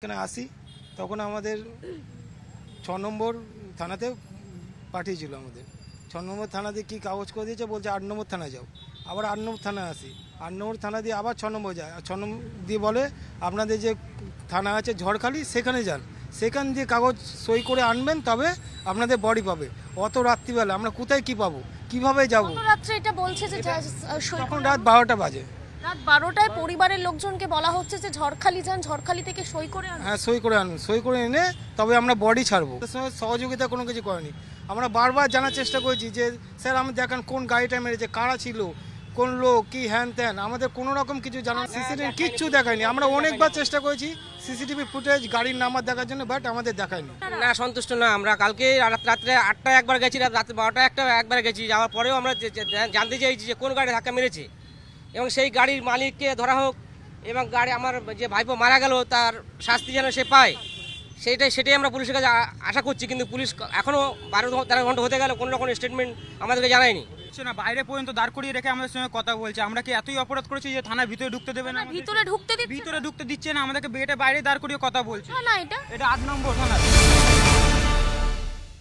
এখানে আসি তখন আমাদের 6 নম্বর থানাতে পাঠিয়েছিল। আমাদের 6 নম্বর থানাতে কি কাগজ করে দিয়েছে, বলছে 8 নম্বর থানায় যাও। আবার 8 নম্বর থানায় আসি, 8 নম্বর থানা দিয়ে আবার 6 নম্বর যায়। 6 নম্বর দিয়ে বলে আপনাদের যে থানা আছে ঝড়খালি, সেখানে যান, সেখান দিয়ে কাগজ সই করে আনবেন, তবে আপনাদের বডি পাবে। অত রাত্রিবেলা আমরা কোথায় কি পাবো, কিভাবে যাবো? রাত্রে এটা বলছে যে তখন রাত 12টা বাজে। রাত 12টায় পরিবারের লোকজনকে বলা হচ্ছে যে ঝড়খালি যান, ঝড়খালি থেকে সই করে আনুন। হ্যাঁ, সই করে আনুন, সই করে এনে তবে আমরা বডি ছাড়বো। তার সঙ্গে সহযোগিতা কোনো কিছু করেনি। আমরা বারবার জানার চেষ্টা করেছি যে স্যার আমি দেখান কোন গাড়িটা মেরেছে, কারা ছিল, কোন লোক, কি হ্যান ত্যান, আমাদের কোনো রকম কিছু জানা, সিসিটিভি কিচ্ছু দেখায়নি। আমরা অনেকবার চেষ্টা করেছি সিসিটিভি ফুটেজ, গাড়ির নাম্বার দেখার জন্য, বাট আমাদের দেখায়নি। না, সন্তুষ্ট না আমরা। কালকে রাত্রে 8টায় একবার গেছি, রাত্রে 12টায় একবার গেছি। যাওয়ার পরেও আমরা জানতে চাইছি যে কোন গাড়ি ধাক্কা মেরেছে এবং সেই গাড়ির মালিককে ধরা হোক, এবং গাড়ি আমার যে ভাইপো মারা গেল তার শাস্তি যেন সে পায়, সেটাই আমরা পুলিশের কাছে আশা করছি। কিন্তু পুলিশ এখনও 12-13 ঘন্টা হতে গেল, কোনো রকম স্টেটমেন্ট আমাদেরকে জানায়নি। না, বাইরে পর্যন্ত দাঁড় করিয়ে রেখে আমাদের সঙ্গে কথা বলছে। আমরা কি এতই অপরাধ করেছি যে থানার ভিতরে ঢুকতে দেবে না? ভিতরে ঢুকতে দিচ্ছে না, আমাদেরকে বাইরে দাঁড় করিয়ে কথা বলছে। না, এটা 8 নম্বর থানা।